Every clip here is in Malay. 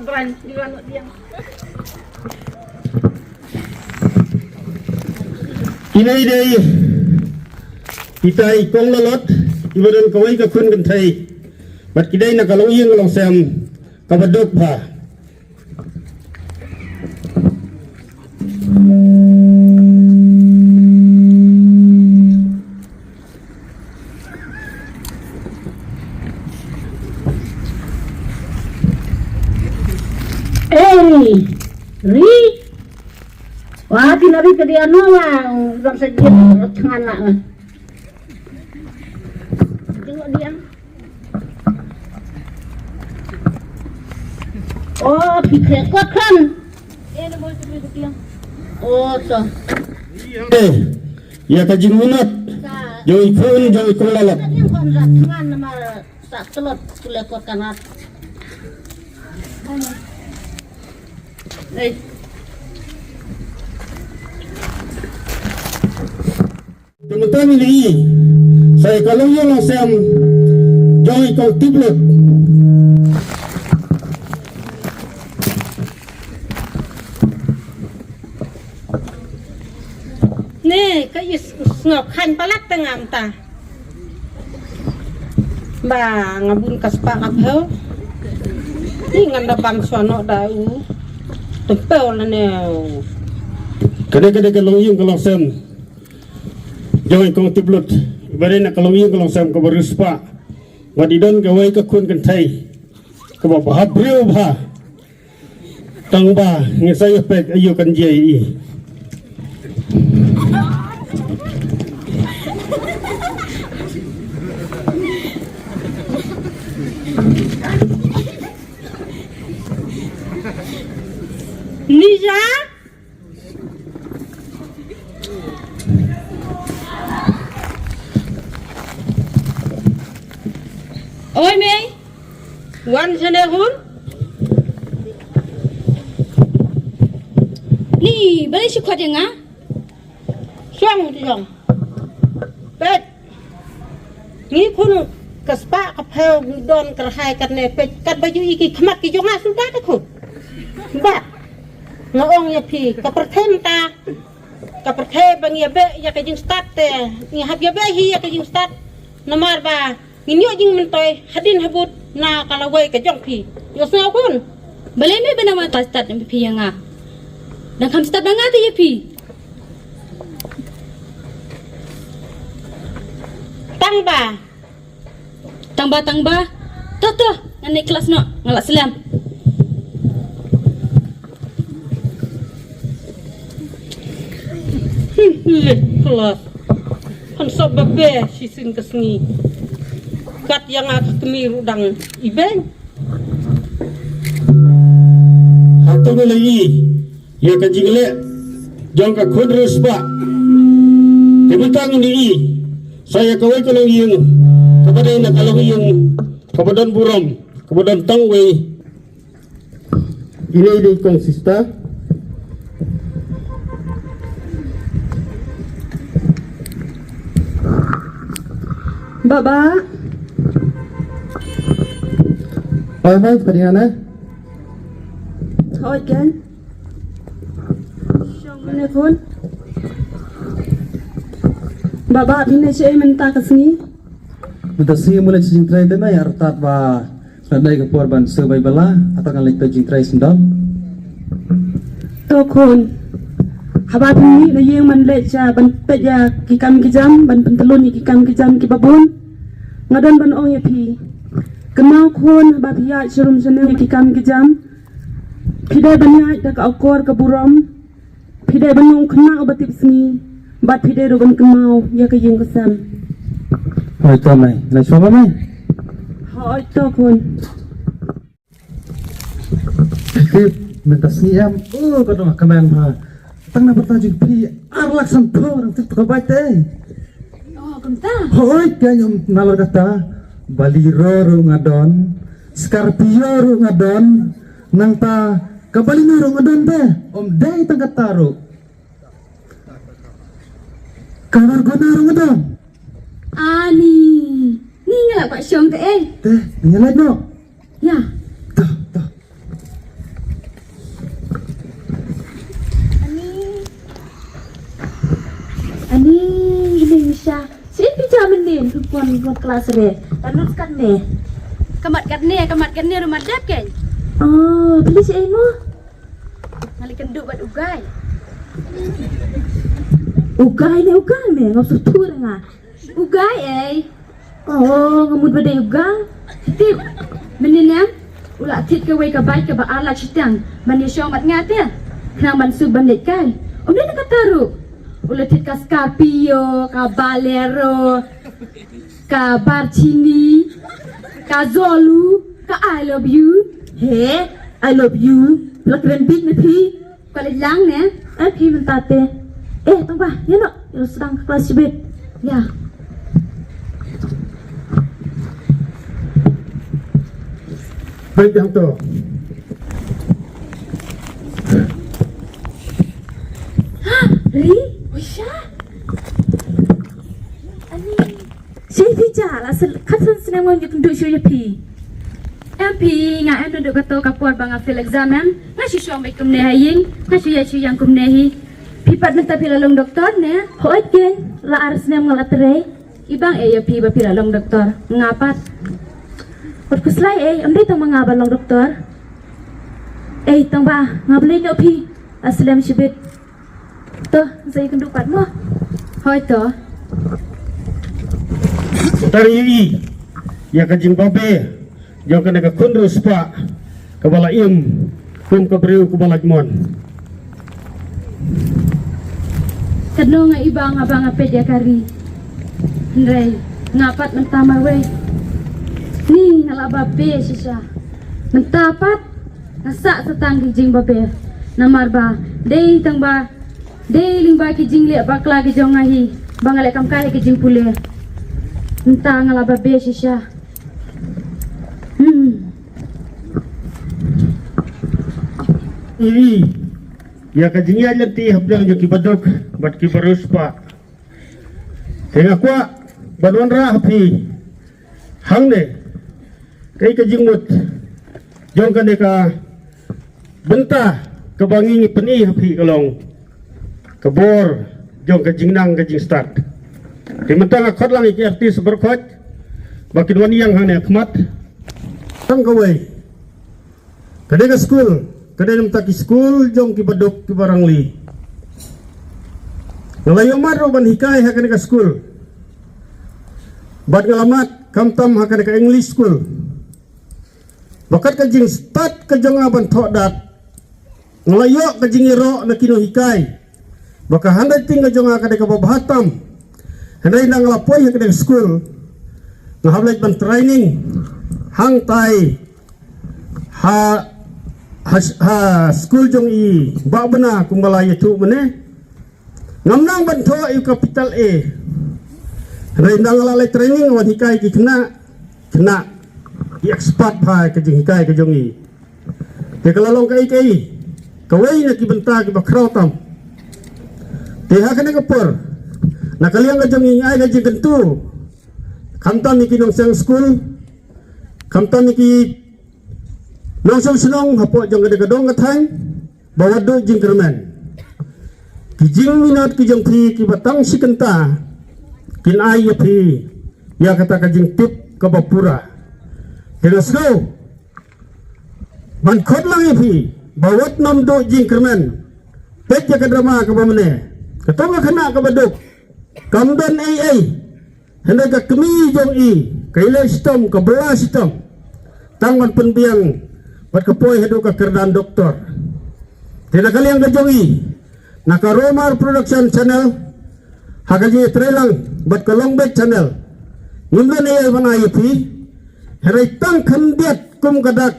beran di luar dia. Kinai dei kita ikong lalot ibadan kawai ka kun kan thai bat kidai na kalau yang long sam kabadok ba Ri wah kinari ke dia noa orang saja tangan nak tengok dia oh pikir kuat kan dia boleh tengok dia oh so ya kajing munat jauh ikon lalat yang kon tangan nama sak selot kuliah kuat kanat teman-teman ini saya kalau yang langsam jauh ikon tiblot nih kayak ngokhan palat tengam ta ba ngabun kaspa kapel ni nganda bang sono dau tempel ne kadang-kadang kalau yang langsam jauh ikon tiblot ibarat nak kalau yang langsam ke beruspa wadidon kawai ke kun kan thai ke bawah brio ba tang ba ngisai pek ayu kan jai Lisa oi mei wan sene hun ni balik si kuat yang ah Siang bet ni kun kaspa kapel don kerhai karne pet kat baju iki khamat ki jonga sudah aku ba ngong ya pi kaperthem ta kaperthe bang ya be ya ka jing start te ni hab ya be hi ya ka jing start namar ba ni jing mentoy hadin habut na kalawai ka jong pi yo sa kun balik me benama ta start yang pi yang ah dan kam start bang ati ya pi tangba toh ngani kelas no ngalak selam kelas kan sobat be si sin kesni kat yang aku kemiru dang iben Hato na lagi ya kajing le jong ka khodrus ba tebutang ini saya kawai kalau yang kepada nak kalau yang kebadan buram kebadan tangway ini konsista Baba baik bagaimana thôi kan Syong mana pun Baba ini saya minta ke sini Mutasi mulai cicing tray demi artat ba nadai ke korban sebai bala atau kan lek cicing tray sendam Tokon Haba ini na yang man lecha ban peja kikam kijam ban pentelun kikam kijam kibabun ngadon ban ong ya pi kenal kon haba pia surum seneng kikam kijam pidai banyak dak akor ke buram pidai banong kena obatip sini bat pidai roban kemau ya ke yang kesam Hai to mai na shoba mai Hoi tokon Mutasi am kau kaman ha tang na bertajuk pi arlak sampur untuk terbaik oh kamta hoi kayum nalor kata baliro ru ngadon scorpio ru ngadon nang ta kabalina ru ngadon be om dai tangkat taru kabar gona ru ngadon ani ni ngalak pak Syong teh teh nyalai no ya tuh buat kelas re. Tanut kan ne. Kamat kat ni rumah dap kan. Oh, beli si Emo. Ngali kenduk buat ugai. Ugai me, ngau sutur nga. Ugai Oh, ngamud badai ugang. Tip. Meninam. Ula tit ke wei ka bai ke ba ala chitang. Man ye shomat ngat ya. Kenang man sub bandit kai. Dia nak taru. Ula tit ka Scorpio, ka Bolero, ka Barcini, ka Zolu, ka I love you. He, I love you. Lakren big na pi. Kalau lang ne. Pi mentate. Tong ba, yan o. Yung sedang ke kelas jebit. Ya. Baik yang tu. Ri, Wisha. Ani, siya pijala. Katsan sinamon yung kunduk siya pi. MP nga em duduk kato kapuat bang afil examen. Nga si suam ikum nehaying. Nga si yasu yang kum nehi. Pipat minta pilalong doktor ne. Hoit gen, la aras sinam ngalatere. Ibang pi ba pilalong doktor. Ngapat. Pagkuslay amday tong mga balong doktor. Tong ba, ngabalay na pi. Aslam sibit. To, sa ikong dupat mo. Hoy to. Dari ini, ya kajing babe, yang kena ke kundus pak, kepala kum kebriu kepala jmon. Kadno nga ibang abang apet ya kari. Ndray, ngapat mentama we. Ni ngala babe sisa. Mentapat ngasa setang kijing babe. Namar ba, day tang ba. Day lingba kijing liat bakla kijong ngahi. Bangalek kam kai kijing pule. Entah ngala babe sisa. Ini, ya kajing ya nanti hablang jo kibadok, bat kibarus pak. Tengah kuat, banuan rah api, hang ne, kay kajing mut, jong kan deka, bentah kebangi peni api kalong, kebor, jong kajing nang kajing start. Kementang akot lang iki artis berkot, bakin wani yang hang ne akmat, tang kawai, kadang ke school. Kadang tak school jong kibadok kibarang li. Ngalayo maro ban hikay hakan ka school. Bat ngalamat kamtam hakan ka English school. Bakat kajing start kajong aban thodat. Ngalayo kajing iro na kino hikay. Baka handay ting kajong hakan ka babahatam. Handay nang lapoy hakan ka school. Ngahablay ban training hang tay school jong i babana kumbalaya tu mene ngamnang banto i capital A rendang lalai training wan hikai ki kena i expert pa ke jing hikai ke jong i te kalalong kai kawai na ki benta ki bakrautam te ha kena kapur na kaliang ke jong i ai ke jing kentu kamtam ni ki nong sang school kamtam ni ki nong senong hapo jong gadong katang bawat do jing kermen kijing minat kijong pri ki batang sikenta kin ay pri ya kata kajing tip ke bapura let's go man khot lang pri bawat nom do jing kermen pet ya kadrama ke bamne katong khana ke baduk kamdan ai hendak ka kemi jong i kaila sistem ke bela sistem tangwan penbiang bat kapoy hadu ka kerdan doktor. Tidak kali yang kejongi naka Romar Production Channel hakaji trailang bat ka Longbet Channel. Ngimlan ay manayipi heray tang kandiat kum kadak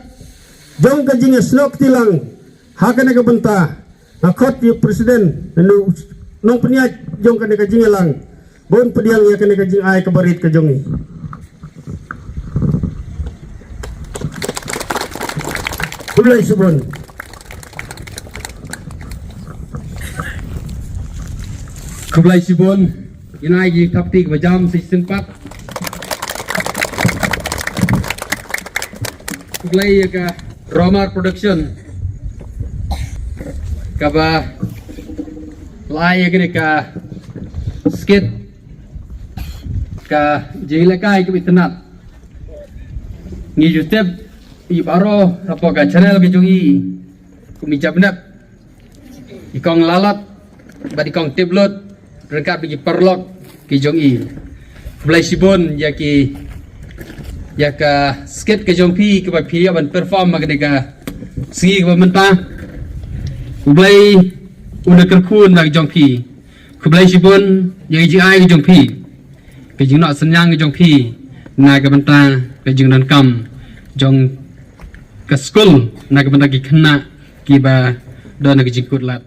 jong kajing snok tilang hakan ka benta nakot yu presiden nung peniat jong kan kajing lang bon pediang ya kan kajing ay kabarit kajongi. Kulay subon. Kulay subon. Inai ji kaptik bajam season 4. Kulay ka Romar Production. Kaba lay ka skit ka jilai ke internet ni YouTube i baro apa ka channel ke jongi kumi jabnap ikong lalat badi kong tablet rengkap bagi perlok ke jongi Kulai sibon ya ka skate ke jongpi ke ba pia ban perform ma ka singi ke mentah Kulai una kerkun nak jongpi Kulai sibon ya ji ai ke jongpi ke jing nak senyang ke jongpi na ke mentah ke jing nan kam jong ke school na ke mentah ki kena ki ba don ke jing kut lat